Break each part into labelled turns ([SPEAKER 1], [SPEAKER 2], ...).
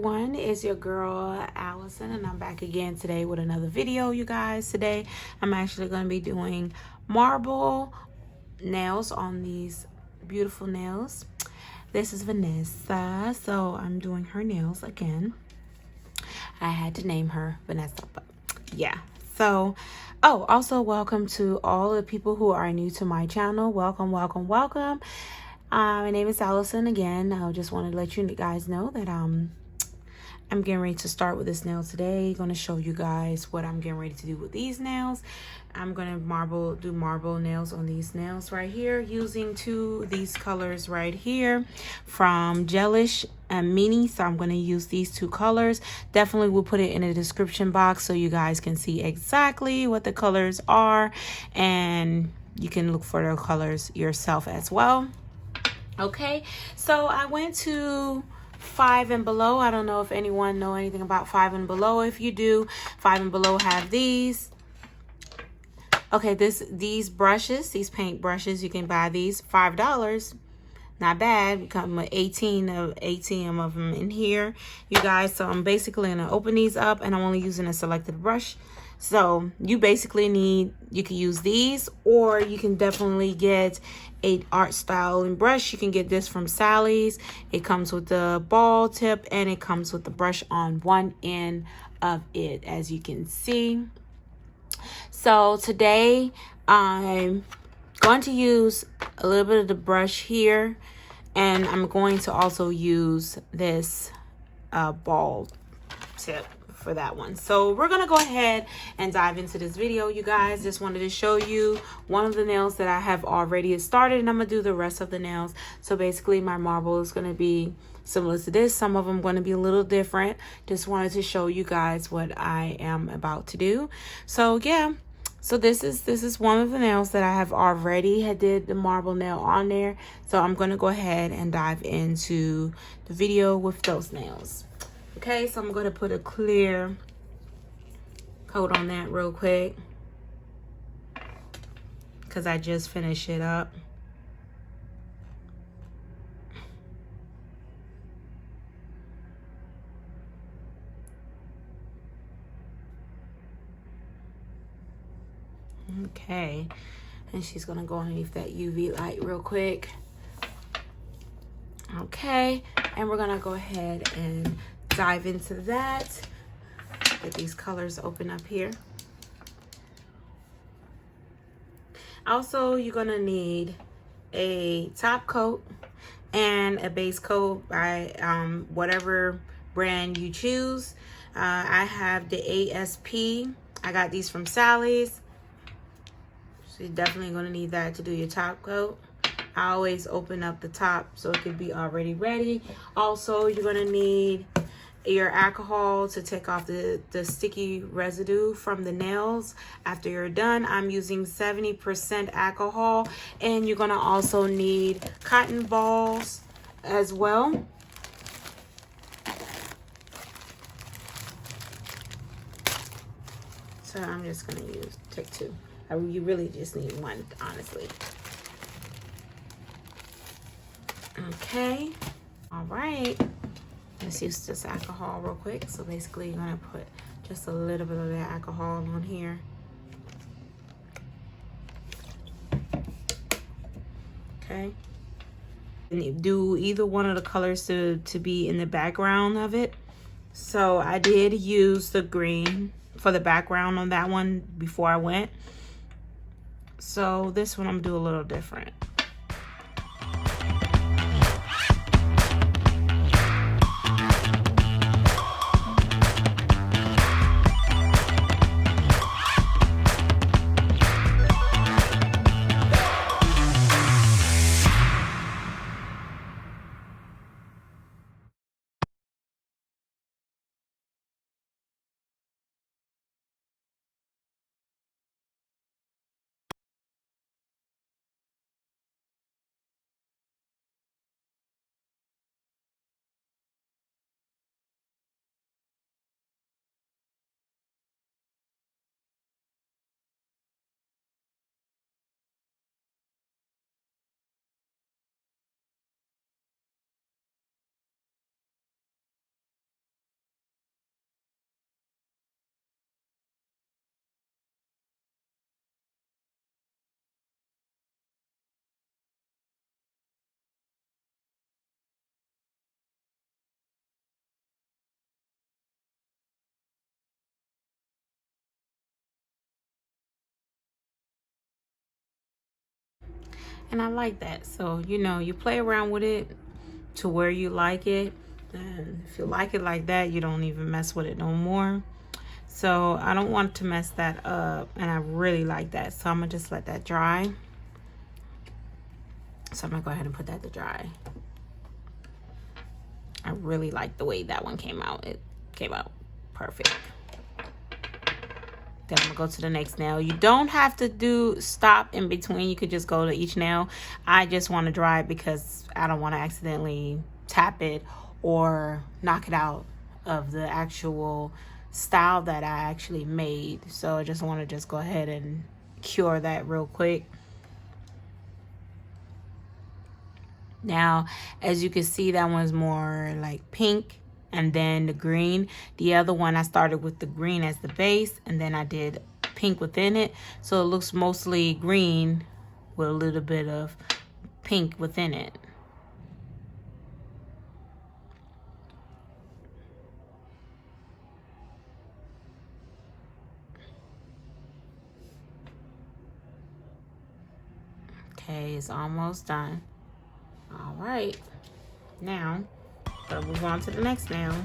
[SPEAKER 1] everyone, it's your girl Allison, and I'm back again today with another video. You guys, today I'm actually going to be doing marble nails on these beautiful nails. This is Vanessa, so I'm doing her nails again. I had to name her Vanessa, but yeah. So also welcome to all the people who are new to my channel. Welcome. My name is Allison again. I just wanted to let you guys know that I'm getting ready to start with this nail today. Going to show you guys what I'm getting ready to do with these nails. I'm going to do marble nails on these nails right here using these colors right here from Gelish and Mini. So I'm going to use these two colors. Definitely will put it in the description box so you guys can see exactly what the colors are, and you can look for the colors yourself as well. Okay, so I went to 5 and Below. I don't know if anyone know anything about 5 and Below. If you do, 5 and Below have these. Okay, these brushes, these paint brushes, you can buy these $5. Not bad. Come with 18 of them in here, you guys. So I'm basically gonna open these up, and I'm only using a selected brush. So you basically you can use these, or you can definitely get a art styling brush. You can get this from Sally's. It comes with the ball tip, and it comes with the brush on one end of it, as you can see. So today I'm going to use a little bit of the brush here, and I'm going to also use this ball tip for that one. So we're gonna go ahead and dive into this video, you guys. Just wanted to show you one of the nails that I have already started, and I'm gonna do the rest of the nails. So basically my marble is gonna be similar to this. Some of them going to be a little different. Just wanted to show you guys what I am about to do. So yeah, so this is one of the nails that I have already did the marble nail on there. So I'm going to go ahead and dive into the video with those nails. Okay, so I'm going to put a clear coat on that real quick because I just finished it up. Okay, and she's gonna go underneath that UV light real quick. Okay, and we're gonna go ahead and dive into that. Get these colors open up here. Also, you're gonna need a top coat and a base coat by whatever brand you choose. I have the ASP. I got these from Sally's. So you're definitely going to need that to do your top coat. I always open up the top so it could be already ready. Also, you're going to need your alcohol to take off the sticky residue from the nails after you're done. I'm using 70% alcohol, and you're going to also need cotton balls as well. So I'm just going to take two. You really just need one, honestly. Okay. All right. Let's use this alcohol real quick. So basically, you're going to put just a little bit of that alcohol on here. Okay. And you do either one of the colors to be in the background of it. So I did use the green for the background on that one before I went. So this one I'm gonna do a little different. And I like that. So, you know, you play around with it to where you like it. And if you like it like that, you don't even mess with it no more. So I don't want to mess that up. And I really like that. So I'm going to just let that dry. So I'm going to go ahead and put that to dry. I really like the way that one came out. It came out perfect. Then I'm gonna go to the next nail. You don't have to stop in between. You could just go to each nail. I just want to dry it because I don't want to accidentally tap it or knock it out of the actual style that I actually made. So I just want to just go ahead and cure that real quick. Now, as you can see, that one's more like pink and then the green. The other one, I started with the green as the base and then I did pink within it. So it looks mostly green with a little bit of pink within it. Okay, it's almost done. All right, now we'll move on to the next nail.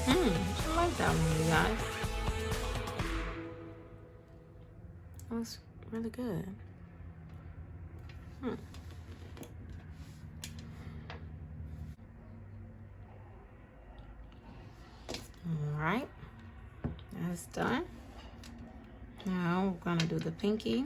[SPEAKER 1] I like that one, you guys. That looks really good. All right, that's done. Now we're gonna do the pinky.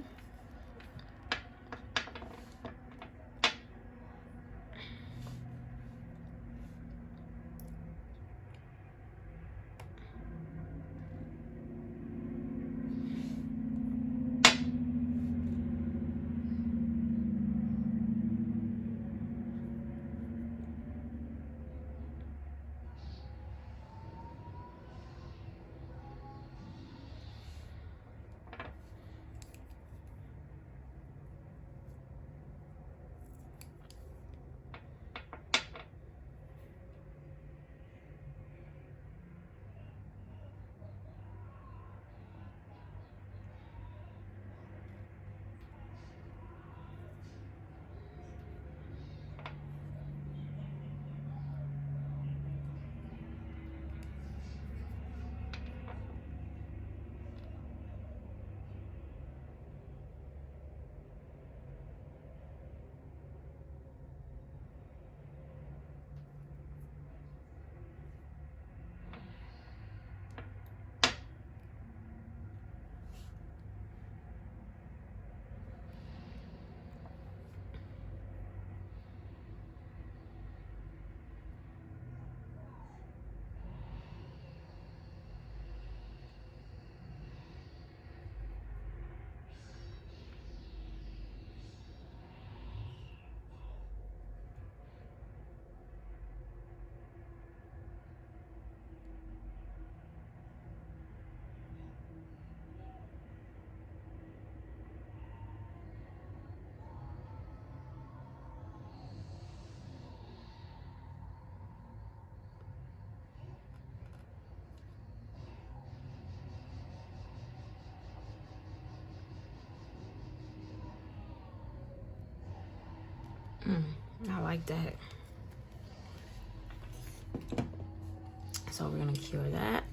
[SPEAKER 1] I like that. So we're gonna cure that.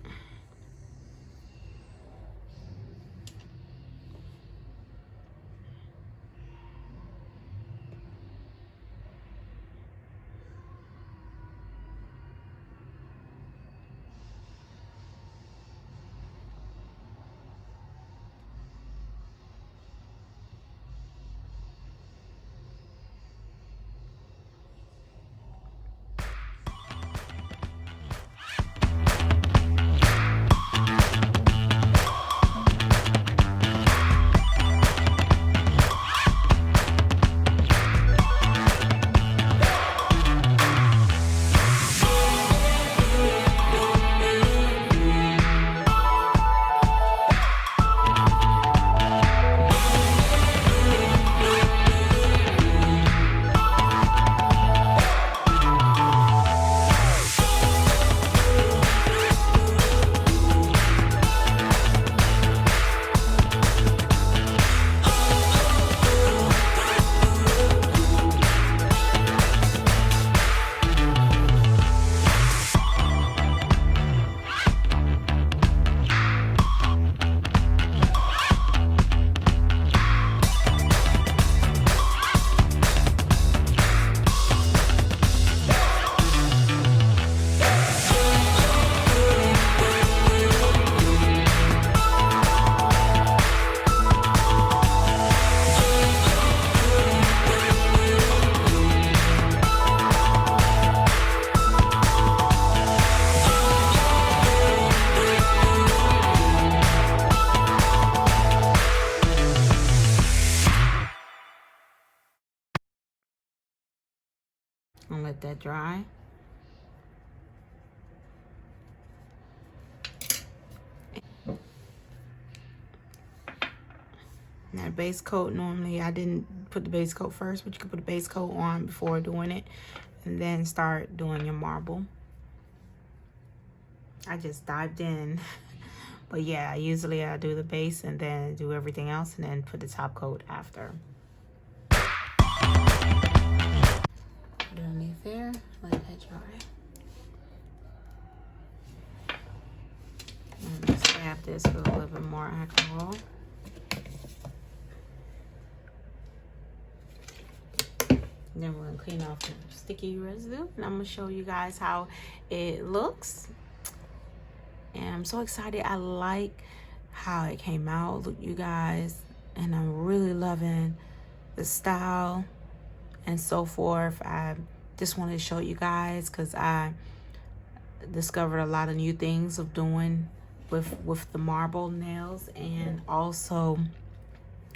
[SPEAKER 1] let that dry. Now, base coat, normally I didn't put the base coat first, but you can put the base coat on before doing it and then start doing your marble. I just dived in. But yeah, usually I do the base and then do everything else and then put the top coat after. Put it underneath there, let that dry. And just dab this with a little bit more alcohol. Then we're gonna clean off the sticky residue, and I'm gonna show you guys how it looks. And I'm so excited. I like how it came out, look, you guys, and I'm really loving the style and so forth. I just wanted to show you guys because I discovered a lot of new things of doing with the marble nails, and also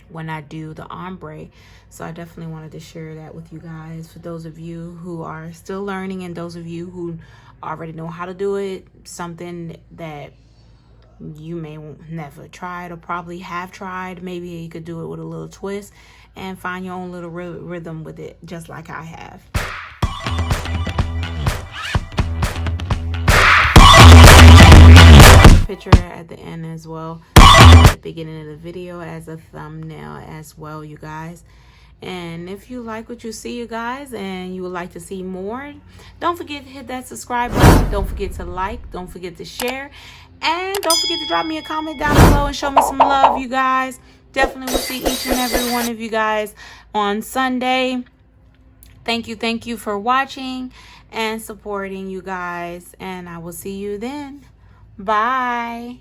[SPEAKER 1] when I do the ombre. So I definitely wanted to share that with you guys, for those of you who are still learning and those of you who already know how to do it. Something that you may never tried or probably have tried. Maybe you could do it with a little twist and find your own little rhythm with it, just like I have. Picture at the end as well, at the beginning of the video, as a thumbnail as well, you guys. And if you like what you see, you guys, and you would like to see more, don't forget to hit that subscribe button. Don't forget to like, don't forget to share, and don't forget to drop me a comment down below and show me some love, you guys. Definitely will see each and every one of you guys on Sunday. Thank you for watching and supporting, you guys, and I will see you then. Bye.